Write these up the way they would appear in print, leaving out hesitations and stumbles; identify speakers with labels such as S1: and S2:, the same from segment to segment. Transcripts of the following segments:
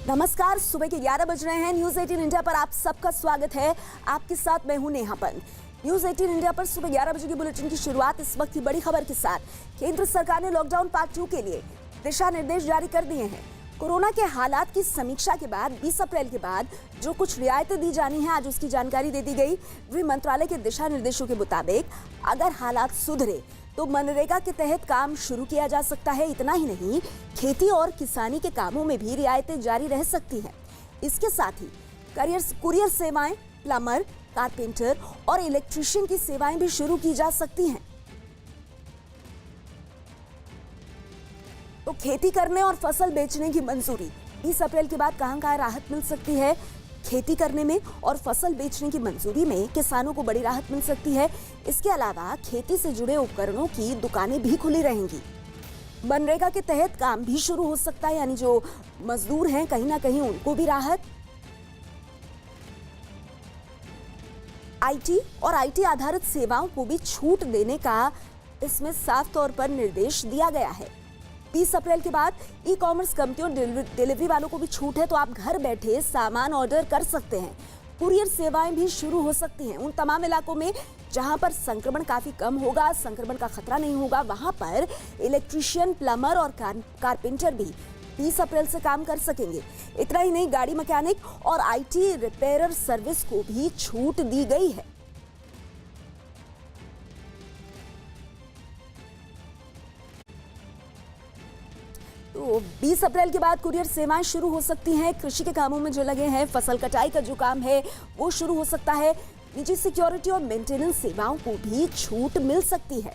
S1: नमस्कार, सुबह के 11 बज रहे हैं। न्यूज 18 इंडिया पर आप सबका स्वागत है। आपके साथ मैं हूं नेहा पंत। न्यूज 18 इंडिया पर सुबह 11 बजे की बुलेटिन की शुरुआत इस वक्त की बड़ी खबर के साथ। केंद्र सरकार ने लॉकडाउन पार्ट 2 के लिए दिशा निर्देश जारी कर दिए हैं। कोरोना के हालात की समीक्षा के बाद 20 अप्रैल के बाद जो कुछ रियायतें दी जानी है, आज उसकी जानकारी दे दी गई। गृह मंत्रालय के दिशा निर्देशों के मुताबिक अगर हालात सुधरे तो मनरेगा के तहत काम शुरू किया जा सकता है। इतना ही नहीं, खेती और किसानी के कामों में भी रियायतें जारी रह सकती हैं। इसके साथ ही कुरियर सेवाएं, प्लम्बर, कारपेंटर और इलेक्ट्रीशियन की सेवाएं भी शुरू की जा सकती हैं। तो खेती करने और फसल बेचने की मंजूरी 20 अप्रैल के बाद कहां राहत मिल सकती है। खेती करने में और फसल बेचने की मंजूरी में किसानों को बड़ी राहत मिल सकती है। इसके अलावा खेती से जुड़े उपकरणों की दुकानें भी खुली रहेंगी। मनरेगा के तहत काम भी शुरू हो सकता है, यानी जो मजदूर हैं कहीं ना कहीं उनको भी राहत। आईटी और आईटी आधारित सेवाओं को भी छूट देने का इसमें साफ तौर पर निर्देश दिया गया है। 20 अप्रैल के बाद ई कॉमर्स कंपनियों डिलीवरी वालों को भी छूट है, तो आप घर बैठे सामान ऑर्डर कर सकते हैं। कुरियर सेवाएं भी शुरू हो सकती हैं। उन तमाम इलाकों में जहां पर संक्रमण काफी कम होगा, संक्रमण का खतरा नहीं होगा, वहां पर इलेक्ट्रीशियन, प्लम्बर और कारपेंटर भी 20 अप्रैल से काम कर सकेंगे। इतना ही नहीं, गाड़ी मैकेनिक और आईटी रिपेयरर सर्विस को भी छूट दी गई है। तो 20 अप्रैल के बाद कुरियर सेवाएं शुरू हो सकती हैं। कृषि के कामों में जो लगे हैं, फसल कटाई का जो काम है वो शुरू हो सकता है। निजी सिक्योरिटी और मेंटेनेंस सेवाओं को भी छूट मिल सकती है।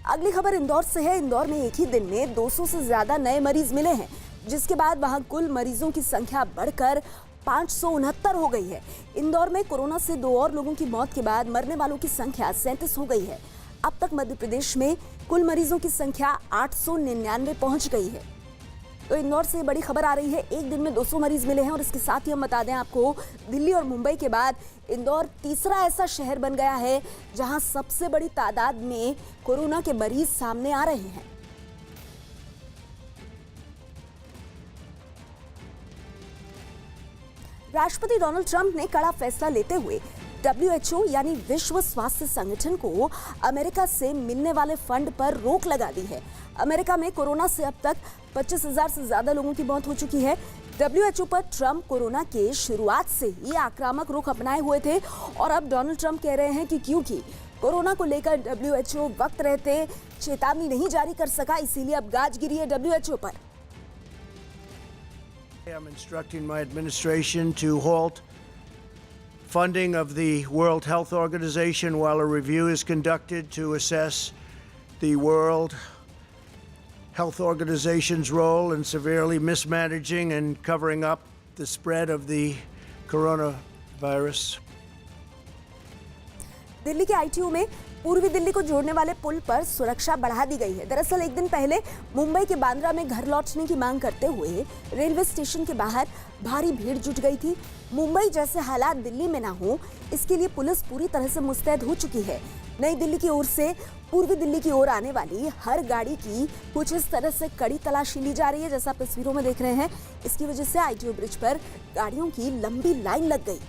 S1: अगली खबर इंदौर से है। इंदौर में एक ही दिन में 200 से ज्यादा नए मरीज मिले हैं, जिसके बाद वहां कुल मरीजों की संख्या बढ़कर 569 हो गई है। इंदौर में कोरोना से 2 और लोगों की मौत के बाद मरने वालों की संख्या 37 हो गई है। अब तक मध्य प्रदेश में कुल मरीजों की संख्या 899 पहुंच गई है। तो इंदौर से बड़ी खबर आ रही है। एक दिन में 200 मरीज मिले हैं और इसके साथ ही हम बता दें आपको, दिल्ली और मुंबई के बाद इंदौर तीसरा ऐसा शहर बन गया है जहां सबसे बड़ी तादाद में कोरोना के मरीज सामने आ रहे हैं। राष्ट्रपति डोनाल्ड ट्रंप ने कड़ा फैसला लेते हुए WHO यानी विश्व स्वास्थ्य संगठन को अमेरिका से मिलने वाले फंड पर रोक लगा दी है। अमेरिका में कोरोना से अब तक 25,000 से ज्यादा लोगों की मौत हो चुकी है। WHO पर ट्रंप कोरोना के शुरुआत से ही आक्रामक रुख अपनाए हुए थे और अब डोनाल्ड ट्रंप कह रहे हैं कि क्योंकि कोरोना को लेकर WHO वक्त रहते चेतावनी नहीं जारी कर सका, इसीलिए अब गाज गिरी है WHO पर।
S2: I'm instructing my administration to halt funding of the World Health Organization while a review is conducted to assess the World Health Organization's role in severely mismanaging and covering up the spread of the coronavirus.
S1: Delhi के ITO में पूर्वी दिल्ली को जोड़ने वाले पुल पर सुरक्षा बढ़ा दी गई है। दरअसल एक दिन पहले मुंबई के बांद्रा में घर लौटने की मांग करते हुए रेलवे स्टेशन के बाहर भारी भीड़ जुट गई थी। मुंबई जैसे हालात दिल्ली में ना हो, इसके लिए पुलिस पूरी तरह से मुस्तैद हो चुकी है। नई दिल्ली की ओर से पूर्वी दिल्ली की ओर आने वाली हर गाड़ी की कुछ इस तरह से कड़ी तलाशी ली जा रही है, जैसा आप तस्वीरों में देख रहे हैं। इसकी वजह से ITO ब्रिज पर गाड़ियों की लंबी लाइन लग गई।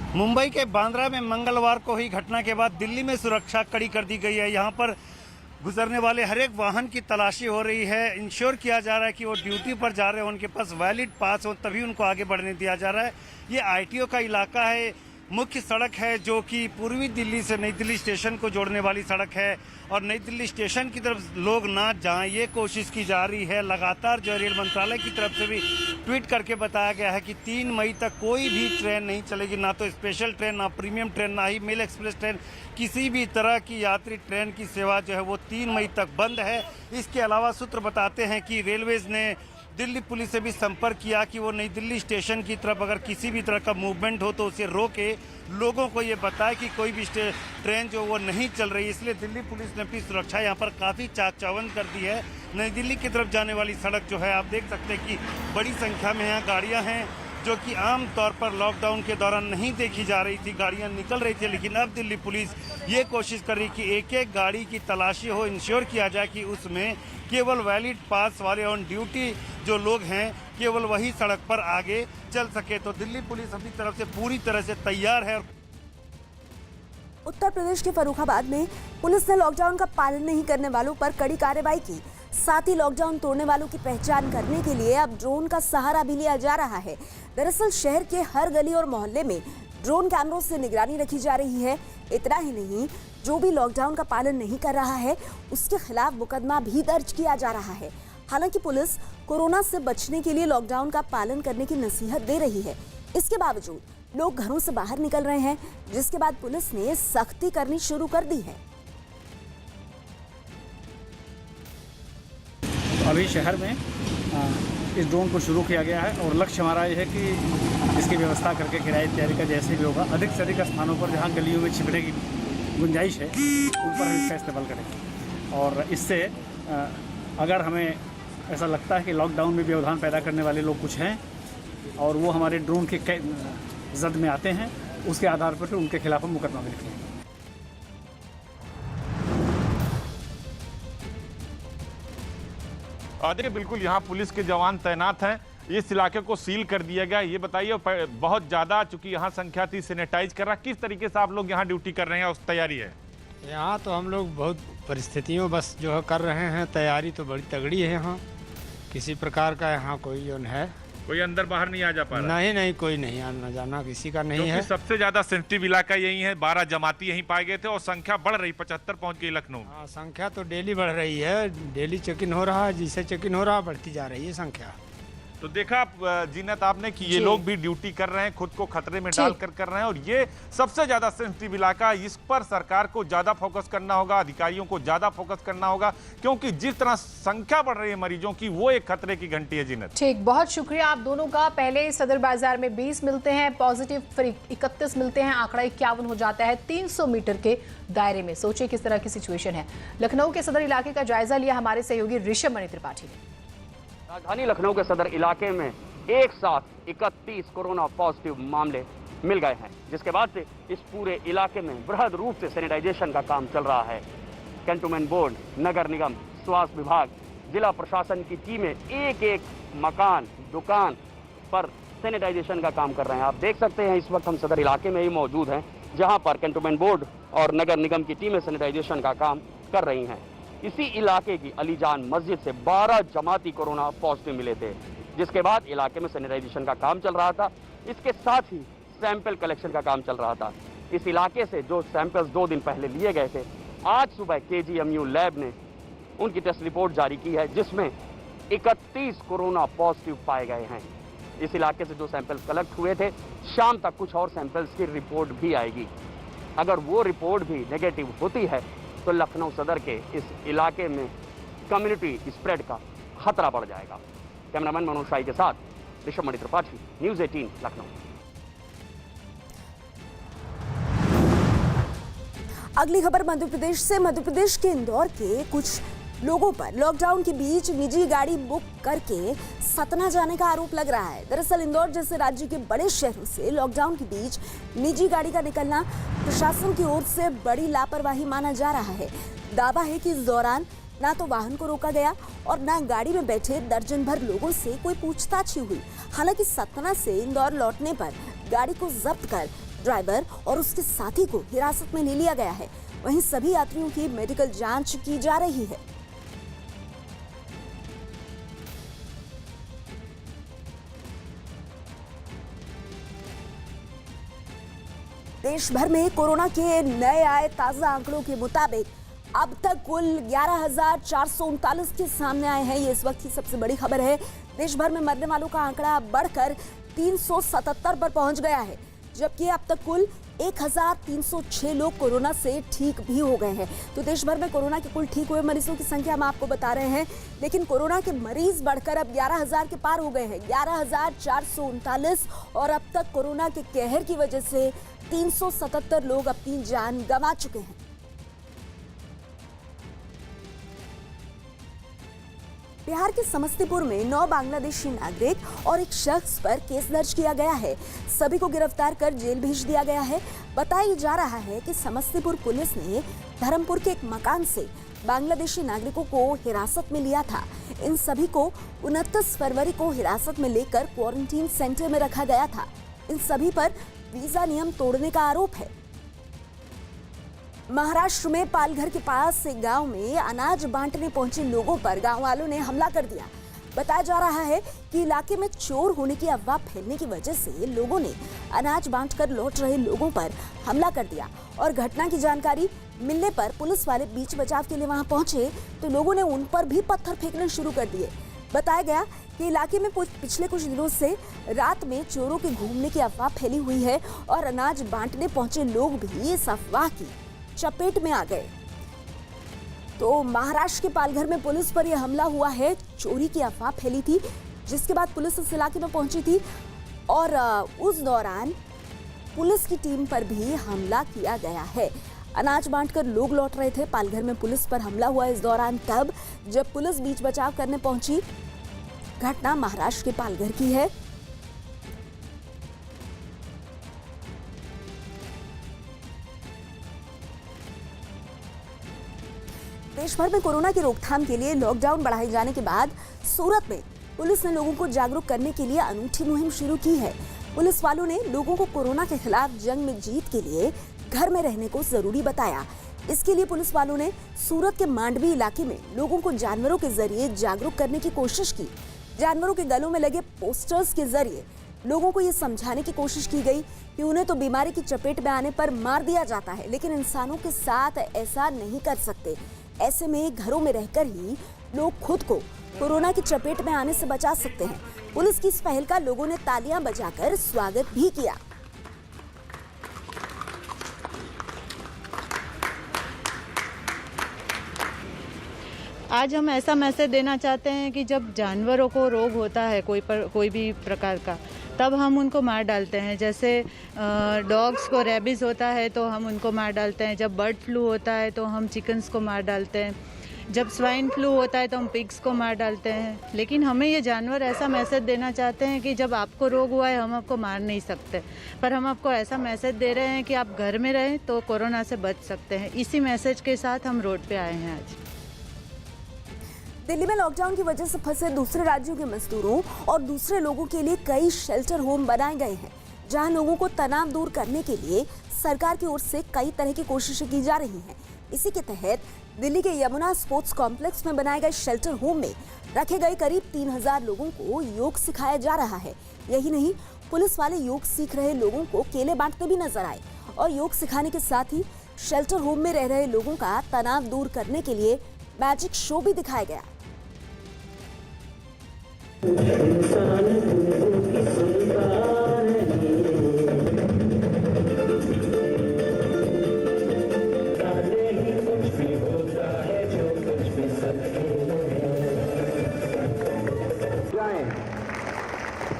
S3: मुंबई के बांद्रा में मंगलवार को हुई घटना के बाद दिल्ली में सुरक्षा कड़ी कर दी गई है। यहाँ पर गुजरने वाले हर एक वाहन की तलाशी हो रही है। इंश्योर किया जा रहा है कि वो ड्यूटी पर जा रहे हो, उनके पास वैलिड पास हो, तभी उनको आगे बढ़ने दिया जा रहा है। ये ITO का इलाका है, मुख्य सड़क है जो कि पूर्वी दिल्ली से नई दिल्ली स्टेशन को जोड़ने वाली सड़क है और नई दिल्ली स्टेशन की तरफ लोग ना जाएं, ये कोशिश की जा रही है। लगातार जो रेल मंत्रालय की तरफ से भी ट्वीट करके बताया गया है कि 3 मई तक कोई भी ट्रेन नहीं चलेगी, ना तो स्पेशल ट्रेन, ना प्रीमियम ट्रेन, ना ही मेल एक्सप्रेस ट्रेन, किसी भी तरह की यात्री ट्रेन की सेवा जो है वो 3 मई तक बंद है। इसके अलावा सूत्र बताते हैं कि रेलवेज ने दिल्ली पुलिस से भी संपर्क किया कि वो नई दिल्ली स्टेशन की तरफ अगर किसी भी तरह का मूवमेंट हो तो उसे रोके, लोगों को ये बताए कि कोई भी ट्रेन जो वो नहीं चल रही। इसलिए दिल्ली पुलिस ने अपनी सुरक्षा यहाँ पर काफ़ी चाक चौबंद कर दी है। नई दिल्ली की तरफ जाने वाली सड़क जो है आप देख सकते हैं कि बड़ी संख्या में यहाँ गाड़ियाँ हैं। जो कि आम तौर पर लॉकडाउन के दौरान नहीं देखी जा रही थी। गाड़ियां निकल रही थी, लेकिन अब दिल्ली पुलिस ये कोशिश कर रही कि एक एक गाड़ी की तलाशी हो, इंश्योर किया जाए कि उसमें केवल वैलिड पास वाले ऑन ड्यूटी जो लोग हैं केवल वही सड़क पर आगे चल सके। तो दिल्ली पुलिस अपनी तरफ से पूरी तरह से तैयार है।
S1: उत्तर प्रदेश के फर्रुखाबाद में पुलिस ने लॉकडाउन का पालन नहीं करने वालों पर कड़ी कार्रवाई की। साथ ही लॉकडाउन तोड़ने वालों की पहचान करने के लिए अब ड्रोन का सहारा भी लिया जा रहा है। दरअसल शहर के हर गली और मोहल्ले में ड्रोन कैमरों से निगरानी रखी जा रही है। इतना ही नहीं, जो भी लॉकडाउन का पालन नहीं कर रहा है उसके खिलाफ मुकदमा भी दर्ज किया जा रहा है। हालांकि पुलिस कोरोना से बचने के लिए लॉकडाउन का पालन करने की नसीहत दे रही है। इसके बावजूद लोग घरों से बाहर निकल रहे हैं, जिसके बाद पुलिस ने सख्ती करनी शुरू कर दी है।
S4: अभी शहर में इस ड्रोन को शुरू किया गया है और लक्ष्य हमारा ये है कि इसकी व्यवस्था करके किराए तैयारी का जैसे भी होगा अधिक से अधिक स्थानों पर जहाँ गलियों में छिपने की गुंजाइश है उन पर हम इसका इस्तेमाल करेंगे। और इससे अगर हमें ऐसा लगता है कि लॉकडाउन में व्यवधान पैदा करने वाले लोग कुछ हैं और वो हमारे ड्रोन के जद में आते हैं, उसके आधार पर फिर उनके खिलाफ हम मुकदमा भी लिखेंगे।
S5: देखिए, बिल्कुल यहाँ पुलिस के जवान तैनात हैं। इस इलाके को सील कर दिया गया। ये बताइए, बहुत ज़्यादा चूंकि यहाँ संख्या थी, सैनिटाइज कर रहा, किस तरीके से आप लोग यहाँ ड्यूटी कर रहे हैं, उस तैयारी है?
S6: यहाँ तो हम लोग बहुत परिस्थितियों बस जो है कर रहे हैं। तैयारी तो बड़ी तगड़ी है। यहाँ किसी प्रकार का यहाँ कोई जो है,
S5: कोई अंदर बाहर नहीं आ जा पा रहा?
S6: नहीं, कोई नहीं आना जाना किसी का नहीं है।
S5: सबसे ज्यादा सेंसिटिव इलाका यही है। 12 जमाती यहीं पाए गए थे और संख्या बढ़ रही, 75 पहुंच गई लखनऊ।
S6: हाँ, संख्या तो डेली बढ़ रही है। डेली चेक इन हो रहा है, जिसे चेक इन हो रहा है बढ़ती जा रही है संख्या।
S5: तो देखा जीनत आपने कि ये लोग भी ड्यूटी कर रहे हैं, खुद को खतरे में डालकर कर रहे हैं। और ये सबसे ज्यादा सेंसिटिव इलाका, इस पर सरकार को ज्यादा फोकस करना होगा, अधिकारियों को ज्यादा फोकस करना होगा, क्योंकि जिस तरह संख्या बढ़ रही है मरीजों की, वो एक खतरे की घंटी है। जीनत,
S7: ठीक, बहुत शुक्रिया आप दोनों का। पहले सदर बाजार में 20 मिलते हैं पॉजिटिव, फिर 31 मिलते हैं, आंकड़ा 51 हो जाता है 300 मीटर के दायरे में। सोचिए किस तरह की सिचुएशन है। लखनऊ के सदर इलाके का जायजा लिया हमारे सहयोगी ऋषभ मणि त्रिपाठी ने।
S8: राजधानी लखनऊ के सदर इलाके में एक साथ 31 कोरोना पॉजिटिव मामले मिल गए हैं, जिसके बाद से इस पूरे इलाके में बृहद रूप से सैनिटाइजेशन का काम चल रहा है। कैंटोनमेंट बोर्ड, नगर निगम, स्वास्थ्य विभाग, जिला प्रशासन की टीमें एक एक मकान, दुकान पर सैनिटाइजेशन का काम कर रहे हैं। आप देख सकते हैं इस वक्त हम सदर इलाके में ही मौजूद हैं, जहां पर कैंटोनमेंट बोर्ड और नगर निगम की टीमें सैनिटाइजेशन का काम कर रही हैं। इसी इलाके की अलीजान मस्जिद से 12 जमाती कोरोना पॉजिटिव मिले थे, जिसके बाद इलाके में सैनिटाइजेशन का काम चल रहा था। इसके साथ ही सैंपल कलेक्शन का काम चल रहा था। इस इलाके से जो सैंपल्स 2 दिन पहले लिए गए थे, आज सुबह KGMU लैब ने उनकी टेस्ट रिपोर्ट जारी की है, जिसमें 31 कोरोना पॉजिटिव पाए गए हैं। इस इलाके से जो सैंपल्स कलेक्ट हुए थे, शाम तक कुछ और सैंपल्स की रिपोर्ट भी आएगी। अगर वो रिपोर्ट भी नेगेटिव होती है तो लखनऊ सदर के इस इलाके में कम्युनिटी स्प्रेड का खतरा बढ़ जाएगा। कैमरामैन मनोज शाही के साथ ऋषभ मणि त्रिपाठी, न्यूज़ 18 लखनऊ।
S1: अगली खबर मध्य प्रदेश से। मध्य प्रदेश के इंदौर के कुछ लोगों पर लॉकडाउन के बीच निजी गाड़ी बुक करके सतना जाने का आरोप लग रहा है। दरअसल इंदौर जैसे राज्य के बड़े शहरों से लॉकडाउन के बीच निजी गाड़ी का निकलना प्रशासन की ओर से बड़ी लापरवाही माना जा रहा है। दावा है कि इस दौरान ना तो वाहन को रोका गया और ना गाड़ी में बैठे दर्जन भर लोगों से कोई पूछताछ ही हुई। हालांकि सतना से इंदौर लौटने पर गाड़ी को जब्त कर ड्राइवर और उसके साथी को हिरासत में ले लिया गया है। वहीं सभी यात्रियों की मेडिकल जांच की जा रही है। देश भर में कोरोना के नए आए ताजा आंकड़ों के मुताबिक अब तक कुल 11,439 के सामने आए हैं। ये इस वक्त की सबसे बड़ी खबर है। देश भर में मरने वालों का आंकड़ा बढ़कर 377 पर पहुंच गया है, जबकि अब तक कुल 1,306 लोग कोरोना से ठीक भी हो गए हैं। तो देश भर में कोरोना के कुल ठीक हुए मरीजों की संख्या हम आपको बता रहे हैं, लेकिन कोरोना के मरीज बढ़कर अब 11,000 के पार हो गए हैं, 11,439। और अब तक कोरोना के कहर की वजह से 377 लोग अपनी जान गंवा चुके हैं। बिहार के समस्तीपुर में 9 बांग्लादेशी नागरिक और एक शख्स पर केस दर्ज किया गया है। सभी को गिरफ्तार कर जेल भेज दिया गया है। बताया जा रहा है कि समस्तीपुर पुलिस ने धर्मपुर के एक मकान से बांग्लादेशी नागरिकों को हिरासत में लिया था। इन सभी को 29 फरवरी को हिरासत में लेकर क्वारंटीन सेंटर में रखा गया था। इन सभी पर वीजा नियम तोड़ने का आरोप है। महाराष्ट्र में पालघर के पास एक गांव में अनाज बांटने पहुंचे लोगों पर गांव वालों ने हमला कर दिया। बताया जा रहा है कि इलाके में चोर होने की अफवाह फैलने की वजह से लोगों ने अनाज बांटकर लौट रहे लोगों पर हमला कर दिया और घटना की जानकारी मिलने पर पुलिस वाले बीच बचाव के लिए वहां पहुंचे तो लोगों ने उन पर भी पत्थर फेंकने शुरू कर दिए। बताया गया कि इलाके में पिछले कुछ दिनों से रात में चोरों के घूमने की अफवाह फैली हुई है और अनाज बांटने पहुंचे लोग भी इस अफवाह की चपेट में आ गए। तो महाराष्ट्र के पालघर में पुलिस पर यह हमला हुआ है। चोरी की अफवाह फैली थी, जिसके बाद पुलिस इस इलाके में पहुंची थी और उस दौरान पुलिस की टीम पर भी हमला किया गया है। अनाज बांटकर लोग लौट रहे थे। पालघर में पुलिस पर हमला हुआ इस दौरान तब जब पुलिस बीच बचाव करने पहुंची। घटना महाराष्ट्र के पालघर की है। देश भर में कोरोना की रोकथाम के लिए लॉकडाउन बढ़ाए जाने के बाद सूरत में पुलिस ने लोगों को जागरूक करने के लिए अनूठी मुहिम शुरू की है। पुलिस वालों ने लोगों को कोरोना के खिलाफ जंग में जीत के लिए घर में रहने को जरूरी बताया। इसके लिए पुलिस वालों ने सूरत के मांडवी इलाके में लोगों को जानवरों के जरिए जागरूक करने की कोशिश की। जानवरों के गलों में लगे पोस्टर्स के जरिए लोगों को ये समझाने की कोशिश की गई कि उन्हें तो बीमारी की चपेट में आने पर मार दिया जाता है, लेकिन इंसानों के साथ ऐसा नहीं कर सकते। ऐसे में घरों में रहकर ही लोग खुद को कोरोना की चपेट में आने से बचा सकते हैं। पुलिस की इस पहल का लोगों ने तालियां बजाकर स्वागत भी किया।
S9: आज हम ऐसा मैसेज देना चाहते हैं कि जब जानवरों को रोग होता है कोई भी प्रकार का, तब हम उनको मार डालते हैं। जैसे डॉग्स को रेबीज़ होता है तो हम उनको मार डालते हैं। जब बर्ड फ्लू होता है तो हम चिकन्स को मार डालते हैं। जब स्वाइन फ्लू होता है तो हम पिग्स को मार डालते हैं। लेकिन हमें ये जानवर ऐसा मैसेज देना चाहते हैं कि जब आपको रोग हुआ है हम आपको मार नहीं सकते, पर हम आपको ऐसा मैसेज दे रहे हैं कि आप घर में रहें तो कोरोना से बच सकते हैं। इसी मैसेज के साथ हम रोड पे आए हैं आज।
S1: दिल्ली में लॉकडाउन की वजह से फंसे दूसरे राज्यों के मजदूरों और दूसरे लोगों के लिए कई शेल्टर होम बनाए गए हैं, जहां लोगों को तनाव दूर करने के लिए सरकार की ओर से कई तरह की कोशिशें की जा रही हैं। इसी के तहत दिल्ली के यमुना स्पोर्ट्स कॉम्प्लेक्स में बनाए गए शेल्टर होम में रखे गए करीब 3000 लोगों को योग सिखाया जा रहा है। यही नहीं, पुलिस वाले योग सीख रहे लोगों को केले बांटते भी नजर आए और योग सिखाने के साथ ही शेल्टर होम में रह रहे लोगों का तनाव दूर करने के लिए मैजिक शो भी दिखाया गया।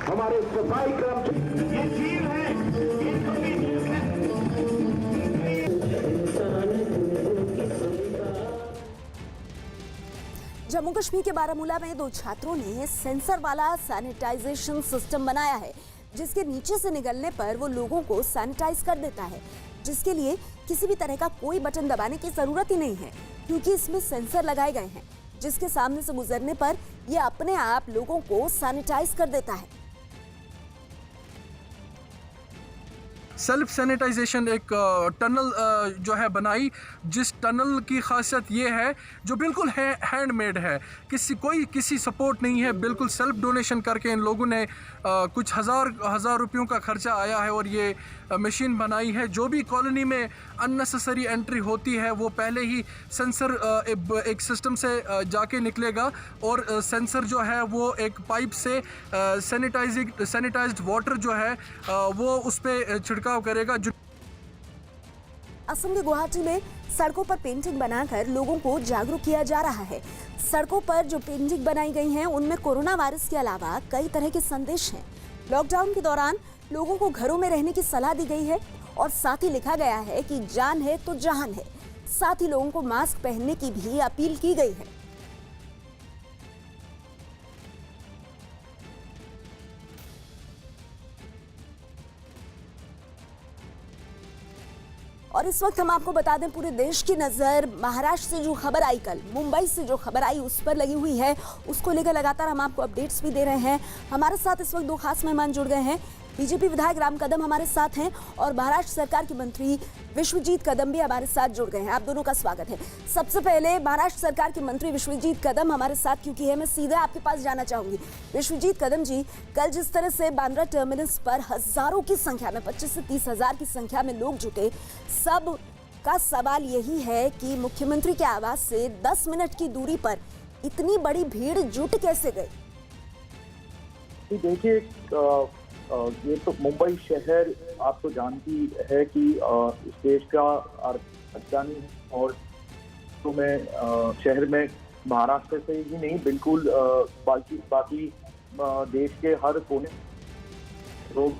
S10: हमारे सफाई कर्मचारी ये चीज है,
S1: जम्मू कश्मीर के बारामूला में 2 छात्रों ने सेंसर वाला सैनिटाइजेशन सिस्टम बनाया है, जिसके नीचे से निकलने पर वो लोगों को सैनिटाइज कर देता है, जिसके लिए किसी भी तरह का कोई बटन दबाने की जरूरत ही नहीं है, क्योंकि इसमें सेंसर लगाए गए हैं, जिसके सामने से गुजरने पर यह अपने आप लोगों को सैनिटाइज कर देता है।
S11: सेल्फ सैनिटाइजेशन एक टनल जो है बनाई, जिस टनल की खासियत ये है जो बिल्कुल हैंडमेड है, किसी सपोर्ट नहीं है, बिल्कुल सेल्फ डोनेशन करके इन लोगों ने कुछ हज़ार रुपयों का खर्चा आया है और ये मशीन बनाई है। जो भी कॉलोनी में अननेसेसरी एंट्री होती है वो पहले ही सेंसर एक सिस्टम से जाके निकलेगा और सेंसर जो है वो एक पाइप से सैनिटाइज्ड वाटर जो है वो उस पर छिड़काव करेगा।
S1: असम के गुवाहाटी में सड़कों पर पेंटिंग बनाकर लोगों को जागरूक किया जा रहा है। सड़कों पर जो पेंटिंग बनाई गई हैं उनमें कोरोना वायरस के अलावा कई तरह के संदेश हैं। लॉकडाउन के दौरान लोगों को घरों में रहने की सलाह दी गई है और साथ ही लिखा गया है कि जान है तो जहान है। साथ ही लोगों को मास्क पहनने की भी अपील की गई है। और इस वक्त हम आपको बता दें, पूरे देश की नज़र महाराष्ट्र से जो खबर आई, कल मुंबई से जो खबर आई उस पर लगी हुई है। उसको लेकर लगातार हम आपको अपडेट्स भी दे रहे हैं। हमारे साथ इस वक्त दो खास मेहमान जुड़ गए हैं। बीजेपी विधायक राम कदम हमारे साथ हैं और महाराष्ट्र सरकार के मंत्री विश्वजीत कदम भी हमारे साथ जुड़ गए हैं। आप दोनों का स्वागत है। सबसे पहले महाराष्ट्र सरकार के मंत्री विश्वजीत कदम हमारे साथ क्योंकि है, मैं सीधे आपके पास जाना चाहूंगी। विश्वजीत कदम जी, कल जिस तरह से बांद्रा टर्मिनस पर हजारों की संख्या में, 25 से 30 हजार की संख्या में लोग जुटे, सब का सवाल यही है कि मुख्यमंत्री के आवास से 10 मिनट की दूरी पर इतनी बड़ी भीड़ जुट कैसे गई?
S12: देखिए, ये तो मुंबई शहर आप तो जानती है कि इस देश का राजधानी है और तो मैं शहर में महाराष्ट्र से ही नहीं बिल्कुल बाकी देश के हर कोने लोग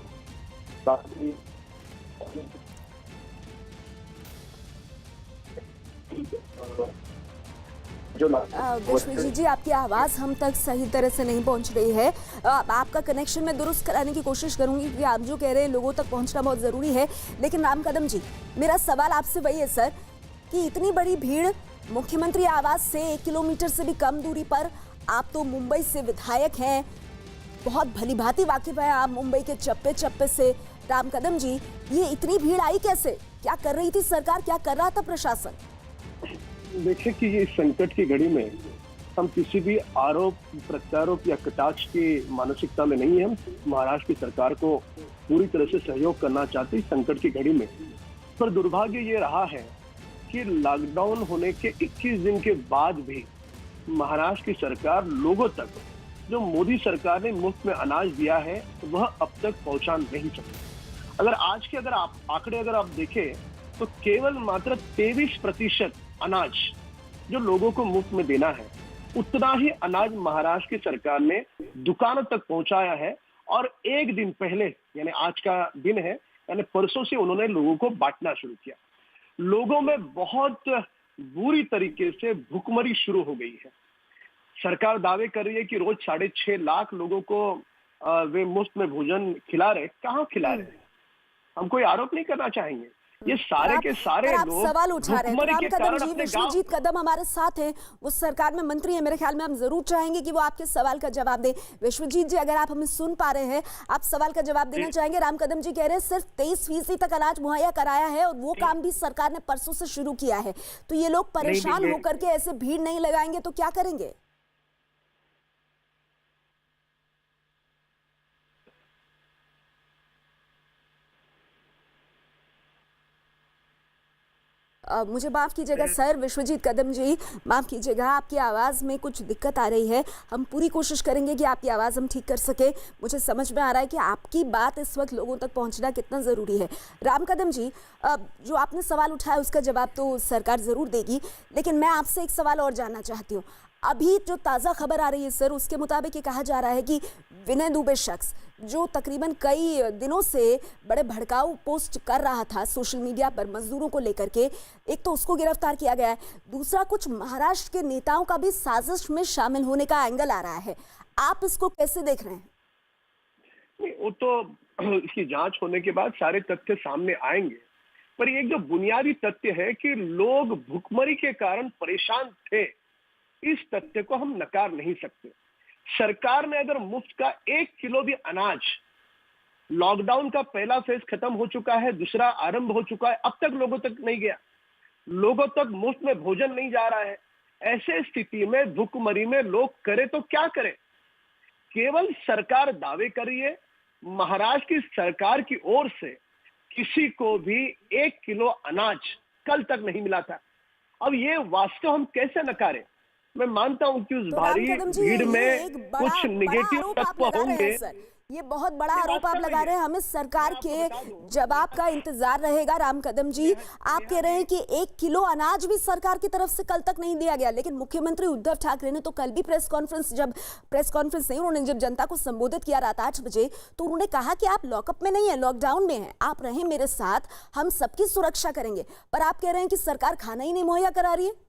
S1: विश्वजीत जी, आपकी आवाज हम तक सही तरह से नहीं पहुंच रही है। आपका कनेक्शन मैं दुरुस्त कराने की कोशिश करूंगी क्योंकि आप जो कह रहे हैं लोगों तक पहुंचना बहुत जरूरी है। लेकिन राम कदम जी, मेरा सवाल आपसे वही है सर कि इतनी बड़ी भीड़ मुख्यमंत्री आवास से 1 किलोमीटर से भी कम दूरी पर, आप तो मुंबई से विधायक हैं, बहुत भली भांति वाकिफ है आप मुंबई के चप्पे चप्पे से। राम कदम जी, ये इतनी भीड़ आई कैसे? क्या कर रही थी सरकार, क्या कर रहा था प्रशासन?
S12: देखिए कि ये संकट की घड़ी में हम किसी भी आरोप प्रत्यारोप या कटाक्ष की मानसिकता में नहीं है। हम महाराष्ट्र की सरकार को पूरी तरह से सहयोग करना चाहते हैं संकट की घड़ी में। पर दुर्भाग्य ये रहा है कि लॉकडाउन होने के 21 दिन के बाद भी महाराष्ट्र की सरकार लोगों तक जो मोदी सरकार ने मुफ्त में अनाज दिया है वह अब तक पहुंचा नहीं सकी। अगर आज के आंकड़े अगर आप देखें तो केवल मात्र 23% अनाज जो लोगों को मुफ्त में देना है, उतना ही अनाज महाराष्ट्र की सरकार ने दुकानों तक पहुंचाया है। और एक दिन पहले यानी आज का दिन है, यानी परसों से उन्होंने लोगों को बांटना शुरू किया। लोगों में बहुत बुरी तरीके से भूखमरी शुरू हो गई है। सरकार दावे कर रही है कि रोज 6.5 लाख लोगों को वे मुफ्त में भोजन खिला रहे। कहाँ खिला रहे? हम कोई आरोप नहीं करना चाहेंगे, ये सारे के सारे लोग
S1: सवाल उठा रहे हैं। राम कदम जी, विश्वजीत
S12: गाँव
S1: कदम हमारे साथ हैं, वो सरकार में मंत्री हैं। मेरे ख्याल में हम जरूर चाहेंगे कि वो आपके सवाल का जवाब दें। विश्वजीत जी, अगर आप हमें सुन पा रहे हैं, आप सवाल का जवाब देना चाहेंगे। राम कदम जी कह रहे हैं सिर्फ 23% तक अनाज मुहैया कराया है और वो काम भी सरकार ने परसों से शुरू किया है। तो ये लोग परेशान होकर के ऐसे भीड़ नहीं लगाएंगे तो क्या करेंगे? मुझे माफ़ कीजिएगा सर, विश्वजीत कदम जी माफ़ कीजिएगा, आपकी आवाज़ में कुछ दिक्कत आ रही है। हम पूरी कोशिश करेंगे कि आपकी आवाज़ हम ठीक कर सके। मुझे समझ में आ रहा है कि आपकी बात इस वक्त लोगों तक पहुंचना कितना ज़रूरी है। राम कदम जी, जो आपने सवाल उठाया उसका जवाब तो सरकार ज़रूर देगी, लेकिन मैं आपसे एक सवाल और जानना चाहती हूँ। अभी जो ताज़ा खबर आ रही है सर, उसके मुताबिक ये कहा जा रहा है कि विनय दुबे शख्स जो तकरीबन कई दिनों से बड़े भड़काऊ पोस्ट कर रहा था सोशल मीडिया पर मजदूरों को लेकर के, एक तो उसको गिरफ्तार किया गया है, दूसरा कुछ महाराष्ट्र के नेताओं का भी साजिश में शामिल होने का एंगल आ रहा है। आप इसको कैसे देख रहे हैं?
S12: वो तो इसकी जांच होने के बाद सारे तथ्य सामने आएंगे, पर एक जो बुनियादी तथ्य है कि लोग भूखमरी के कारण परेशान थे, इस तथ्य को हम नकार नहीं सकते। सरकार ने अगर मुफ्त का 1 किलो भी अनाज, लॉकडाउन का पहला फेज खत्म हो चुका है, दूसरा आरंभ हो चुका है, अब तक लोगों तक नहीं गया, लोगों तक मुफ्त में भोजन नहीं जा रहा है। ऐसे स्थिति में भूखमरी में लोग करें तो क्या करें? केवल सरकार दावे कर रही है। महाराष्ट्र की सरकार की ओर से किसी को भी 1 किलो अनाज कल तक नहीं मिला था। अब ये वास्तव हम कैसे नकारें? मैं मानता हूं कि उस भारी भीड़ में कुछ निगेटिव तत्व होंगे।
S1: ये बहुत बड़ा आरोप आप लगा रहे हैं। हमें सरकार के जवाब का इंतजार रहेगा। राम कदम जी, आप कह रहे हैं कि 1 किलो अनाज भी सरकार की तरफ से कल तक नहीं दिया गया, लेकिन मुख्यमंत्री उद्धव ठाकरे ने तो कल भी प्रेस कॉन्फ्रेंस नहीं, उन्होंने जब जनता को संबोधित किया रात 8 बजे, तो उन्होंने कहा कि आप लॉकअप में नहीं है, लॉकडाउन में है, आप रहें मेरे साथ, हम सबकी सुरक्षा करेंगे। पर आप कह रहे हैं कि सरकार खाना ही नहीं मुहैया करा रही है।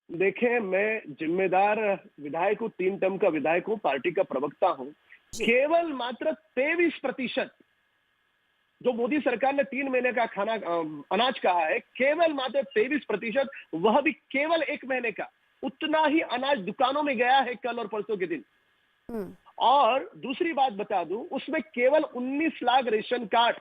S12: देखें, मैं जिम्मेदार विधायक हूँ, 3 टर्म का विधायक हूँ, पार्टी का प्रवक्ता हूँ। केवल मात्र 23% जो मोदी सरकार ने 3 महीने का खाना अनाज कहा है, केवल मात्र 23%, वह भी केवल 1 महीने का, उतना ही अनाज दुकानों में गया है कल और परसों के दिन। और दूसरी बात बता दूं, उसमें केवल 19 लाख रेशन कार्ड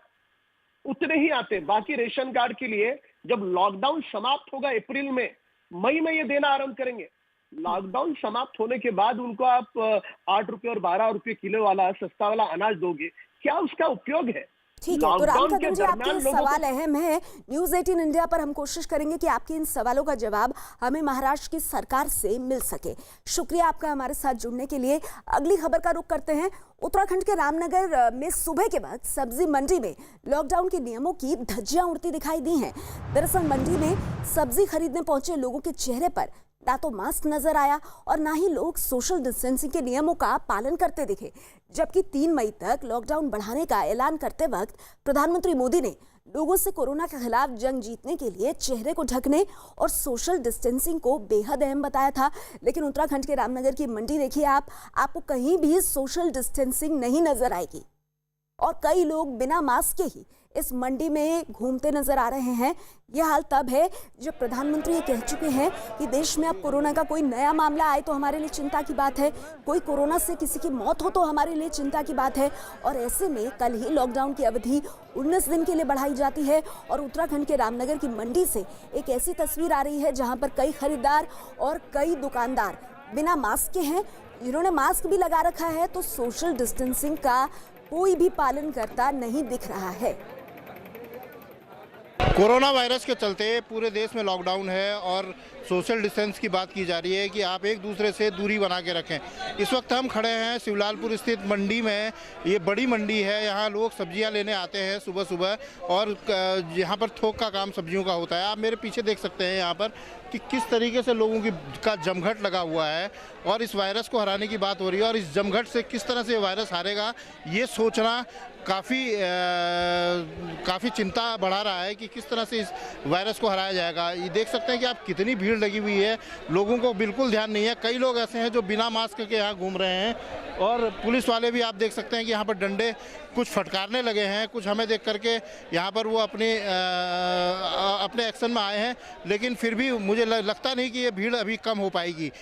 S12: उतने ही आते। बाकी रेशन कार्ड के लिए जब लॉकडाउन समाप्त होगा अप्रैल में, मई में ये देना आरंभ करेंगे। लॉकडाउन समाप्त होने के बाद उनको आप 8 रुपए और 12 रुपए किलो वाला सस्ता वाला अनाज दोगे, क्या उसका उपयोग है?
S1: ठीक है, तो राम खत्म जी, आपके सवाल अहम है। न्यूज़ 18 इंडिया पर हम कोशिश करेंगे कि आपके इन सवालों का जवाब हमें महाराष्ट्र की सरकार से मिल सके। शुक्रिया आपका हमारे साथ जुड़ने के लिए। अगली खबर का रुख करते हैं। उत्तराखंड के रामनगर में सुबह के वक्त सब्जी मंडी में लॉकडाउन के नियमों की धज्जियां उड़ती दिखाई दी हैं। दरअसल मंडी में सब्जी खरीदने पहुंचे लोगों के चेहरे पर ना तो मास्क नजर आया और ना ही लोग सोशल डिस्टेंसिंग के नियमों का पालन करते दिखे। जबकि 3 मई तक लॉकडाउन बढ़ाने का ऐलान करते वक्त प्रधानमंत्री मोदी ने लोगों से कोरोना के खिलाफ जंग जीतने के लिए चेहरे को ढकने और सोशल डिस्टेंसिंग को बेहद अहम बताया था। लेकिन उत्तराखंड के रामनगर की मंडी देखिए आपको कहीं भी सोशल डिस्टेंसिंग नहीं नजर आएगी और कई लोग बिना मास्क के ही इस मंडी में घूमते नजर आ रहे हैं। यह हाल तब है जब प्रधानमंत्री ये कह चुके हैं कि देश में अब कोरोना का कोई नया मामला आए तो हमारे लिए चिंता की बात है, कोई कोरोना से किसी की मौत हो तो हमारे लिए चिंता की बात है। और ऐसे में कल ही लॉकडाउन की अवधि 19 दिन के लिए बढ़ाई जाती है और उत्तराखंड के रामनगर की मंडी से एक ऐसी तस्वीर आ रही है जहाँ पर कई खरीदार और कई दुकानदार बिना मास्क के हैं। जिन्होंने मास्क भी लगा रखा है तो सोशल डिस्टेंसिंग का कोई भी पालन करता नहीं दिख रहा है।
S13: कोरोना वायरस के चलते पूरे देश में लॉकडाउन है और सोशल डिस्टेंस की बात की जा रही है कि आप एक दूसरे से दूरी बना के रखें। इस वक्त हम खड़े हैं शिवलालपुर स्थित मंडी में। ये बड़ी मंडी है, यहाँ लोग सब्जियां लेने आते हैं सुबह सुबह और यहाँ पर थोक का काम सब्जियों का होता है। आप मेरे पीछे देख सकते हैं यहाँ पर कि किस तरीके से लोगों का जमघट लगा हुआ है और इस वायरस को हराने की बात हो रही है। और इस जमघट से किस तरह से वायरस हारेगा ये सोचना काफ़ी चिंता बढ़ा रहा है कि किस तरह से इस वायरस को हराया जाएगा। ये देख सकते हैं कि आप कितनी भीड़ लगी हुई है, लोगों को बिल्कुल ध्यान नहीं है। कई लोग ऐसे हैं जो बिना मास्क के यहाँ घूम रहे हैं और पुलिस वाले भी आप देख सकते हैं कि यहाँ पर डंडे कुछ फटकारने लगे हैं। कुछ हमें देख करके यहाँ पर वो अपने एक्शन में आए हैं, लेकिन फिर भी मुझे लगता नहीं कि ये भीड़ अभी कम हो पाएगी।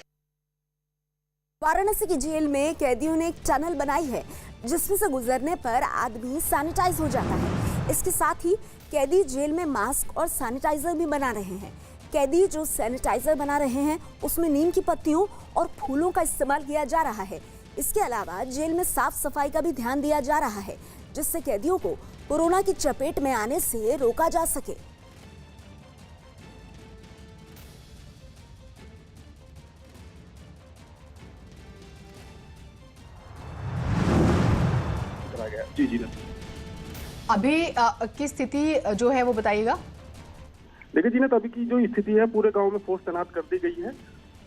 S1: वाराणसी की जेल में कैदियों ने एक टनल बनाई है जिसमें से गुजरने पर आदमी सैनिटाइज हो जाता है। इसके साथ ही कैदी जेल में मास्क और सैनिटाइजर भी बना रहे हैं। कैदी जो सैनिटाइजर बना रहे हैं उसमें नीम की पत्तियों और फूलों का इस्तेमाल किया जा रहा है। इसके अलावा जेल में साफ सफाई का भी ध्यान दिया जा रहा है जिससे कैदियों को कोरोना की चपेट में आने से रोका जा सके।
S12: जी
S7: अभी की स्थिति जो है वो बताइएगा।
S14: देखिए जी, तो अभी की जो स्थिति है, पूरे गांव में फोर्स तैनात कर दी गई है।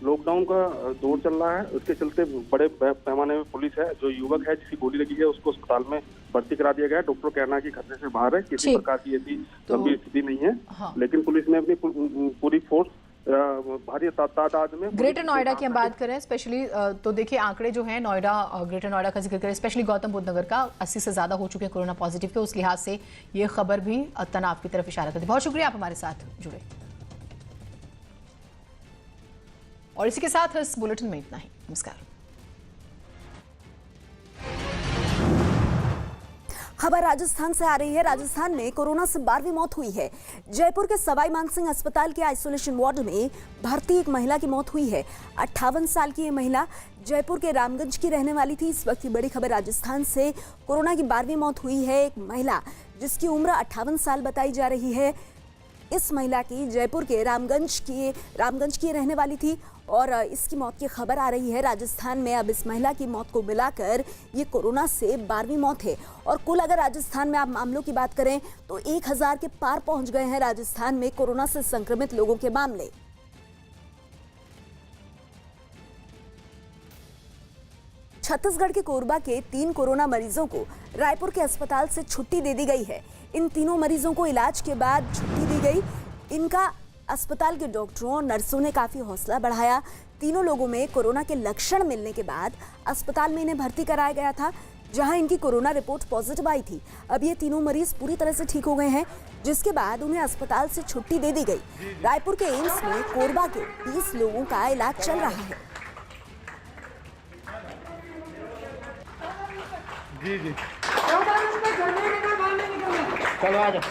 S14: लॉकडाउन का दौर चल रहा है, उसके चलते बड़े पैमाने में पुलिस है। जो युवक है जिसकी गोली लगी है उसको अस्पताल में भर्ती करा दिया गया है। डॉक्टर कहना कि खतरे से बाहर है, किसी प्रकार की ऐसी गंभीर स्थिति नहीं है। हाँ। लेकिन पुलिस ने अपनी पूरी फोर्स भारी तादाद में।
S7: ग्रेटर नोएडा की हम बात करें स्पेशली तो देखिए आंकड़े जो हैं नोएडा ग्रेटर नोएडा का जिक्र करें, स्पेशली गौतम बुद्ध नगर का 80 से ज्यादा हो चुके हैं कोरोना पॉजिटिव के। उस लिहाज से ये खबर भी तनाव की तरफ इशारा करती है। बहुत शुक्रिया आप हमारे साथ जुड़े और इसी के साथ इस बुलेटिन में इतना ही। नमस्कार।
S1: खबर राजस्थान से आ रही है। राजस्थान में कोरोना से 12वीं मौत हुई है। जयपुर के सवाई मानसिंह अस्पताल के आइसोलेशन वार्ड में भर्ती एक महिला की मौत हुई है। 58 साल की ये महिला जयपुर के रामगंज की रहने वाली थी। इस वक्त की बड़ी खबर राजस्थान से, कोरोना की 12वीं मौत हुई है। एक महिला जिसकी उम्र 58 साल बताई जा रही है। इस महिला की जयपुर के रामगंज की रहने वाली थी और इसकी मौत की खबर आ रही है राजस्थान में। अब इस महिला की मौत को मिलाकर ये कोरोना से 12वीं मौत है और कुल अगर राजस्थान में आप मामलों की बात करें तो 1000 के पार पहुंच गए हैं राजस्थान में कोरोना से संक्रमित लोगों के मामले। छत्तीसगढ़ के कोरबा के 3 कोरोना मरीजों को रायपुर के अस्पताल से छुट्टी दे दी गई है। इन तीनों मरीजों को इलाज के बाद छुट्टी दी गई। इनका अस्पताल के डॉक्टरों और नर्सों ने काफी हौसला बढ़ाया। तीनों लोगों में कोरोना के लक्षण मिलने के बाद अस्पताल में इन्हें भर्ती कराया गया था। जहां इनकी कोरोना रिपोर्ट पॉजिटिव आई थी। अब ये तीनों मरीज पूरी तरह से ठीक हो गए हैं, जिसके बाद उन्हें अस्पताल से छुट्टी दे दी गई। रायपुर के एम्स में कोरबा के 30 लोगों का इलाज चल रहा है।
S10: जी जी चलो आ जाओ।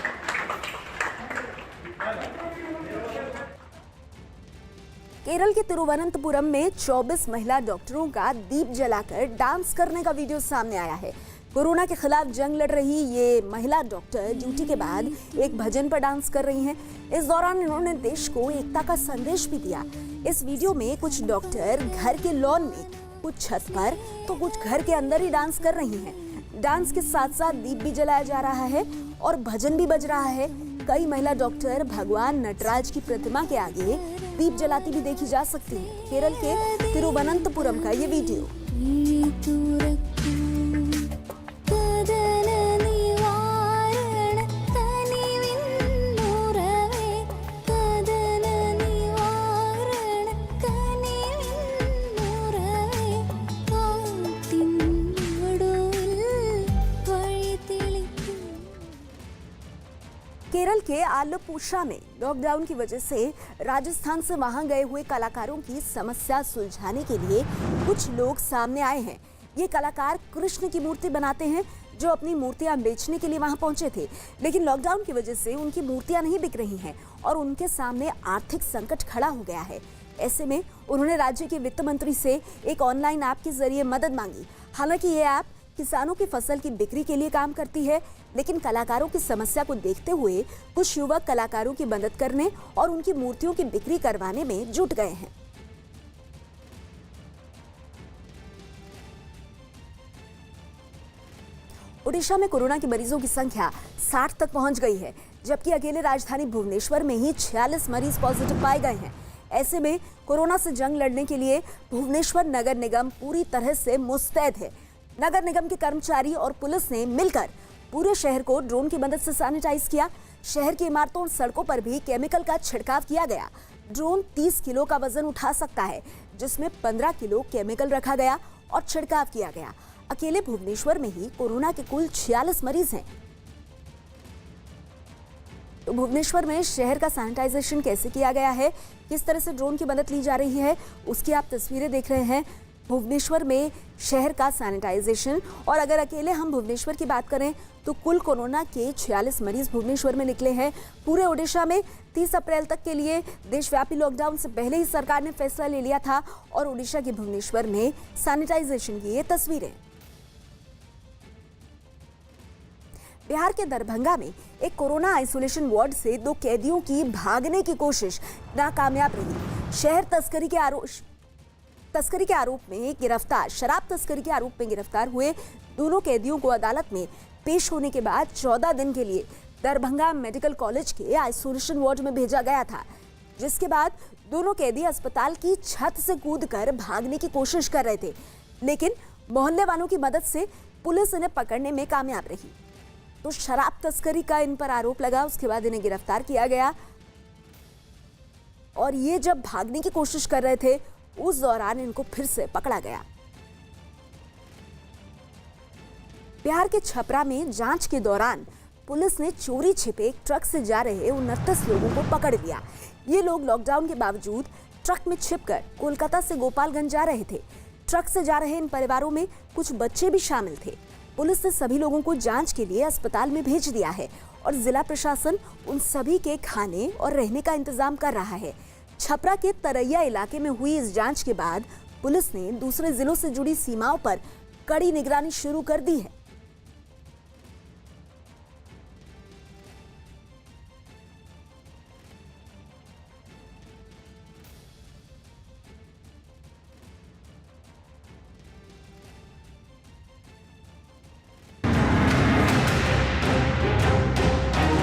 S1: केरल के तिरुवनंतपुरम में 24 महिला डॉक्टरों का दीप जलाकर डांस करने का वीडियो सामने आया है। कोरोना के खिलाफ जंग लड़ रही ये महिला डॉक्टर ड्यूटी के बाद एक भजन पर डांस कर रही हैं। इस दौरान इन्होंने देश को एकता का संदेश भी दिया। इस वीडियो में कुछ डॉक्टर घर के लॉन में, कुछ छत पर तो कुछ घर के अंदर ही डांस कर रही हैं। डांस के साथ साथ दीप भी जलाया जा रहा है और भजन भी बज रहा है। कई महिला डॉक्टर भगवान नटराज की प्रतिमा के आगे दीप जलाती भी देखी जा सकती है। केरल के तिरुवनंतपुरम का ये वीडियो। केरल के आलपुषा में लॉकडाउन की वजह से राजस्थान से वहां गए हुए कलाकारों की समस्या सुलझाने के लिए कुछ लोग सामने आए हैं। ये कलाकार कृष्ण की मूर्ति बनाते हैं, जो अपनी मूर्तियां बेचने के लिए वहां पहुंचे थे, लेकिन लॉकडाउन की वजह से उनकी मूर्तियां नहीं बिक रही हैं और उनके सामने आर्थिक संकट खड़ा हो गया है। ऐसे में उन्होंने राज्य के वित्त मंत्री से एक ऑनलाइन ऐप के जरिए मदद मांगी। हालांकि ये ऐप किसानों की फसल की बिक्री के लिए काम करती है, लेकिन कलाकारों की समस्या को देखते हुए कुछ युवक कलाकारों की मदद करने और उनकी मूर्तियों की बिक्री करवाने में जुट गए हैं। ओडिशा में कोरोना के मरीजों की संख्या 60 तक पहुंच गई है, जबकि अकेले राजधानी भुवनेश्वर में ही 46 मरीज पॉजिटिव पाए गए हैं। ऐसे में कोरोना से जंग लड़ने के लिए भुवनेश्वर नगर निगम पूरी तरह से मुस्तैद है। नगर निगम के कर्मचारी और पुलिस ने मिलकर पूरे शहर को ड्रोन की मदद से सैनिटाइज किया। शहर की इमारतों और सड़कों पर भी केमिकल का छिड़काव किया गया। ड्रोन 30 किलो का वजन उठा सकता है, जिसमें 15 किलो केमिकल रखा गया और छिड़काव किया गया। अकेले भुवनेश्वर में ही कोरोना के कुल 46 मरीज हैं। तो भुवनेश्वर में शहर का सैनिटाइजेशन कैसे किया गया है, किस तरह से ड्रोन की मदद ली जा रही है, उसकी आप तस्वीरें देख रहे हैं। भुवनेश्वर में शहर का सैनिटाइजेशन। और अगर अकेले हम भुवनेश्वर की बात करें तो कुल कोरोना के 46 मरीज भुवनेश्वर में निकले हैं। पूरे ओडिशा में 30 अप्रैल तक के लिए देशव्यापी लॉकडाउन से पहले ही सरकार ने फैसला ले लिया था और ओडिशा के भुवनेश्वर में सैनिटाइजेशन की ये तस्वीरें। बिहार के दरभंगा में एक कोरोना आइसोलेशन वार्ड से 2 कैदियों की भागने की कोशिश नाकामयाब रही। शहर तस्करी के आरोप में गिरफ्तार शराब तस्करी के आरोप में गिरफ्तार हुए दोनों कैदियों को अदालत में पेश होने के बाद 14 दिन के लिए दरभंगा मेडिकल कॉलेज के आइसोलेशन वार्ड में भेजा गया था, जिसके बाद दोनों कैदी अस्पताल की छत से कूदकर भागने की कोशिश कर रहे थे, लेकिन मोहल्ले वालों की मदद से पुलिस इन्हें पकड़ने में कामयाब रही। तो शराब तस्करी का इन पर आरोप लगा, उसके बाद इन्हें गिरफ्तार किया गया और ये जब भागने की कोशिश कर रहे थे उस दौरान इनको फिर से पकड़ा गया। बिहार के छपरा में जांच के दौरान पुलिस ने चोरी छिपे एक ट्रक से जा रहे 29 लोगों को पकड़ लिया। ये लोग लॉकडाउन के बावजूद ट्रक में छिपकर कोलकाता से गोपालगंज जा रहे थे। ट्रक से जा रहे इन परिवारों में कुछ बच्चे भी शामिल थे। पुलिस ने सभी लोगों को जांच के लिए अस्पताल में भेज दिया है और जिला प्रशासन उन सभी के खाने और रहने का इंतजाम कर रहा है। छपरा के तरैया इलाके में हुई इस जांच के बाद पुलिस ने दूसरे जिलों से जुड़ी सीमाओं पर कड़ी निगरानी शुरू कर दी है।